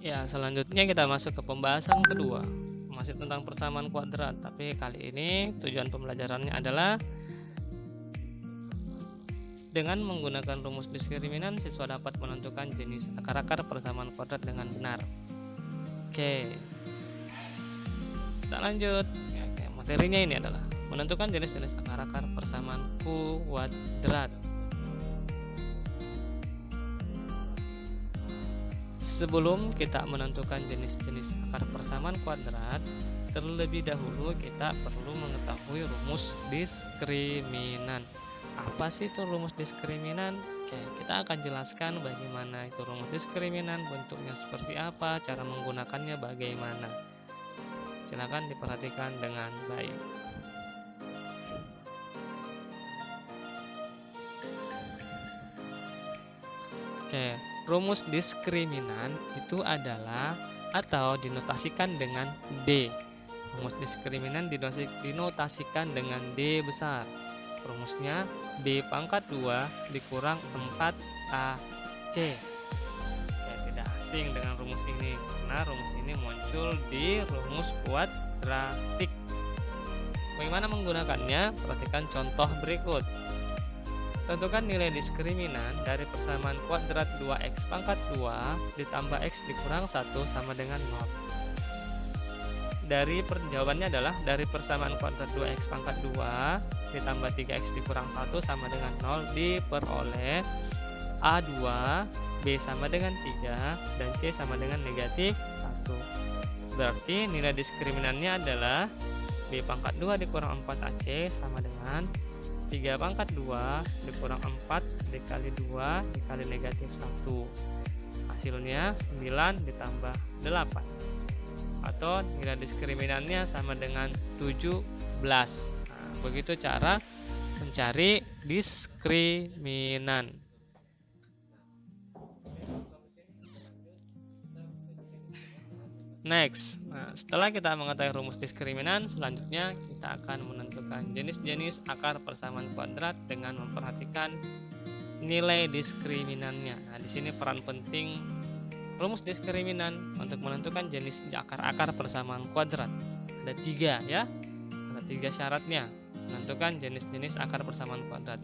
Ya, selanjutnya kita masuk ke pembahasan kedua, masih tentang persamaan kuadrat, tapi kali ini tujuan pembelajarannya adalah dengan menggunakan rumus diskriminan, siswa dapat menentukan jenis akar-akar persamaan kuadrat dengan benar. Oke, kita lanjut. Oke, materinya ini adalah menentukan jenis-jenis akar-akar persamaan kuadrat. Sebelum kita menentukan jenis-jenis akar persamaan kuadrat, terlebih dahulu kita perlu mengetahui rumus diskriminan. Apa sih itu rumus diskriminan? Oke, kita akan jelaskan bagaimana itu rumus diskriminan, bentuknya seperti apa, cara menggunakannya bagaimana. Silakan diperhatikan dengan baik. Oke, rumus diskriminan itu adalah atau dinotasikan dengan D. Rumus diskriminan dinotasikan dengan D besar. Rumusnya B pangkat 2 dikurang 4AC. Ya, tidak asing dengan rumus ini karena rumus ini muncul di rumus kuadratik. Bagaimana menggunakannya? Perhatikan contoh berikut. Tentukan nilai diskriminan dari persamaan kuadrat 2x pangkat 2 ditambah x dikurang 1 sama dengan 0. Jawabannya adalah dari persamaan kuadrat 2x pangkat 2 ditambah 3x dikurang 1 sama dengan 0 diperoleh A2, B sama dengan 3, dan C sama dengan negatif 1. Berarti nilai diskriminannya adalah B pangkat 2 dikurang 4AC sama dengan 3 pangkat 2 dikurang 4 dikali 2 dikali negatif 1. Hasilnya 9 ditambah 8. Atau nilai diskriminannya sama dengan 17. Nah, begitu cara mencari diskriminan. Next, setelah kita mengetahui rumus diskriminan, selanjutnya kita akan menentukan jenis-jenis akar persamaan kuadrat dengan memperhatikan nilai diskriminannya. Nah, di sini peran penting rumus diskriminan untuk menentukan jenis akar-akar persamaan kuadrat. Ada 3 ya, ada 3 syaratnya menentukan jenis-jenis akar persamaan kuadrat.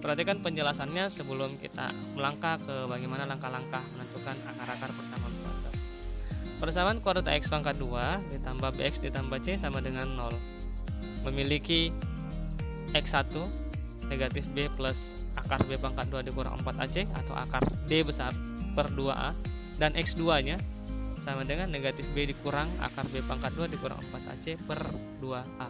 Perhatikan penjelasannya sebelum kita melangkah ke bagaimana langkah-langkah menentukan akar-akar persamaan kuadrat. Persamaan kuadrat x pangkat 2 ditambah bx ditambah c sama dengan 0. Memiliki x1 negatif b plus akar b pangkat 2 dikurang 4ac atau akar d besar per 2a, dan x2 nya sama dengan negatif b dikurang akar b pangkat 2 dikurang 4ac per 2a.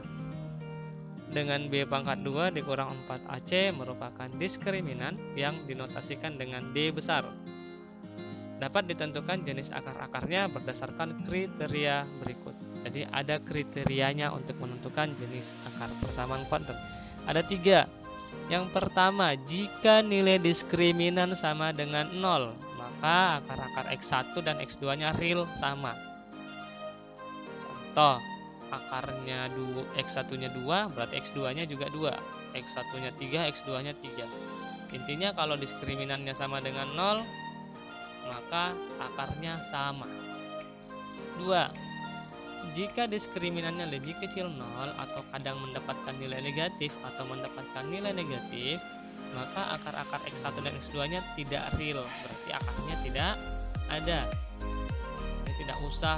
Dengan b pangkat 2 dikurang 4ac merupakan diskriminan yang dinotasikan dengan d besar. Dapat ditentukan jenis akar-akarnya berdasarkan kriteria berikut. Jadi ada kriterianya untuk menentukan jenis akar persamaan kuadrat. Ada 3. Yang pertama, jika nilai diskriminan sama dengan 0, maka akar-akar x1 dan x2-nya real sama. Contoh, akarnya x1-nya 2, berarti x2-nya juga 2. X1-nya 3, x2-nya 3. Intinya kalau diskriminannya sama dengan 0, maka akarnya sama. 2. Jika diskriminannya lebih kecil 0 atau kadang mendapatkan nilai negatif atau mendapatkan nilai negatif, maka akar-akar x1 dan x2-nya tidak real, berarti akarnya tidak ada. Jadi tidak usah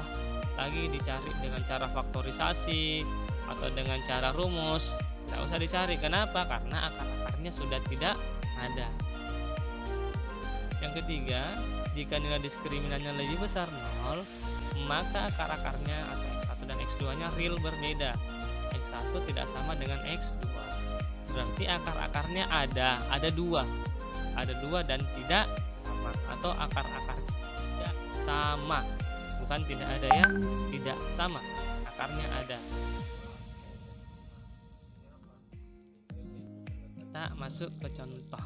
lagi dicari dengan cara faktorisasi atau dengan cara rumus, tidak usah dicari. Kenapa? Karena akar-akarnya sudah tidak ada. Yang ketiga, jika nilai diskriminannya lebih besar 0, maka akar-akarnya atau x1 dan x2-nya real berbeda. x1 tidak sama dengan x2. Berarti akar-akarnya ada 2. Ada 2 dan tidak sama, atau akar-akar tidak sama. Bukan tidak ada ya, tidak sama. Akarnya ada. Kita masuk ke contoh.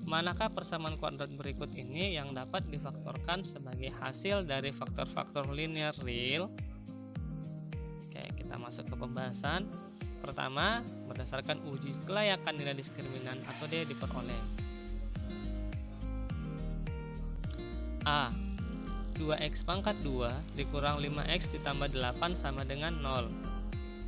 Manakah persamaan kuadrat berikut ini yang dapat difaktorkan sebagai hasil dari faktor-faktor linear real? Oke, kita masuk ke pembahasan. Pertama, berdasarkan uji kelayakan nilai diskriminan atau D diperoleh. A. 2x pangkat 2 dikurang 5x ditambah 8 sama dengan 0.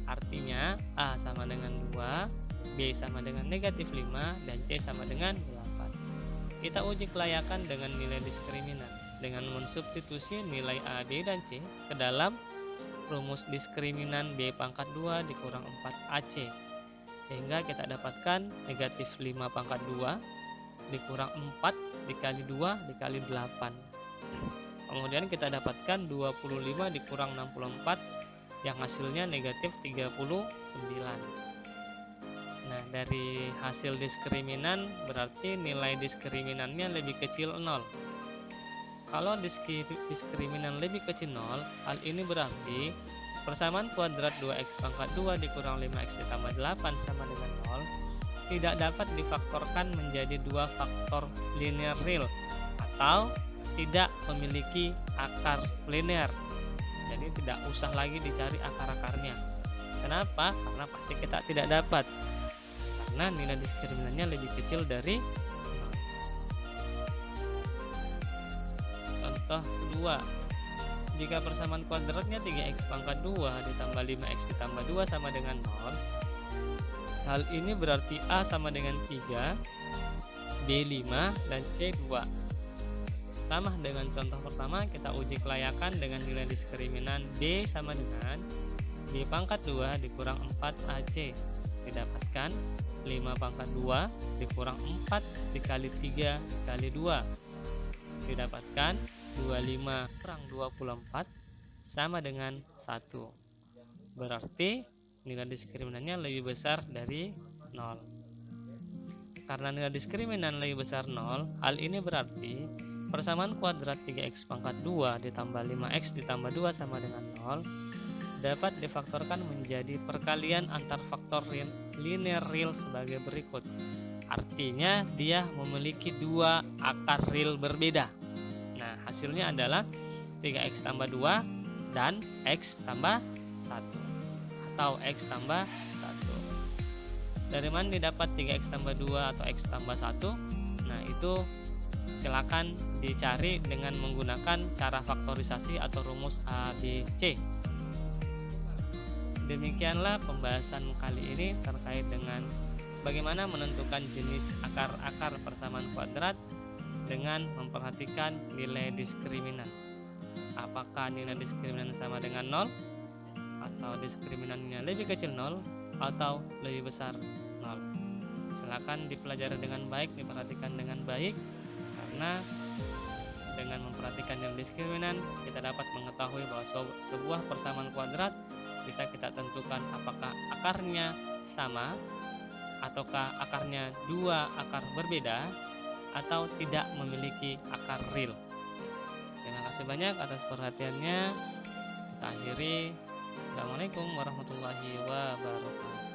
Artinya A sama dengan 2, B sama dengan negatif 5, dan C sama dengan 8. Kita uji kelayakan dengan nilai diskriminan dengan mensubstitusi nilai A, B, dan C ke dalam rumus diskriminan B pangkat 2 dikurang 4AC. Sehingga kita dapatkan negatif 5 pangkat 2 dikurang 4 dikali 2 dikali 8. Kemudian kita dapatkan 25 dikurang 64 yang hasilnya negatif 39. Nah, dari hasil diskriminan berarti nilai diskriminannya lebih kecil 0. Kalau diskriminan lebih kecil 0, hal ini berarti persamaan kuadrat 2x pangkat 2 dikurang 5x ditambah 8 sama dengan 0 tidak dapat difaktorkan menjadi dua faktor linear real atau tidak memiliki akar linear. Jadi tidak usah lagi dicari akar-akarnya. Kenapa? Karena pasti kita tidak dapat. Karena nilai diskriminannya lebih kecil dari 0. Contoh kedua. Jika persamaan kuadratnya 3x pangkat 2 ditambah 5x ditambah 2 sama dengan 0, hal ini berarti A sama dengan 3, B 5, dan C 2. Sama dengan contoh pertama, kita uji kelayakan dengan nilai diskriminan B sama dengan B pangkat 2 dikurang 4AC. Didapatkan 5 pangkat 2 dikurang 4 dikali 3 dikali 2. Didapatkan 25 kurang 24 sama dengan 1. Berarti nilai diskriminannya lebih besar dari 0. Karena nilai diskriminan lebih besar 0, hal ini berarti persamaan kuadrat 3x pangkat 2 ditambah 5x ditambah 2 sama dengan 0 dapat difaktorkan menjadi perkalian antar faktor linear real sebagai berikut. Artinya dia memiliki dua akar real berbeda. Nah, hasilnya adalah 3x tambah 2 dan x tambah 1 atau x tambah 1. Dari mana didapat 3x tambah 2 atau x tambah 1? Nah, itu silakan dicari dengan menggunakan cara faktorisasi atau rumus ABC. Demikianlah pembahasan kali ini terkait dengan bagaimana menentukan jenis akar-akar persamaan kuadrat dengan memperhatikan nilai diskriminan. Apakah nilai diskriminan sama dengan 0? Atau diskriminannya lebih kecil 0 atau lebih besar 0. Silakan dipelajari dengan baik, diperhatikan dengan baik, karena dengan memperhatikan nilai diskriminan kita dapat mengetahui bahwa sebuah persamaan kuadrat bisa kita tentukan apakah akarnya sama ataukah akarnya dua akar berbeda atau tidak memiliki akar real. Terima kasih banyak atas perhatiannya. Kita akhiri. Assalamualaikum warahmatullahi wabarakatuh.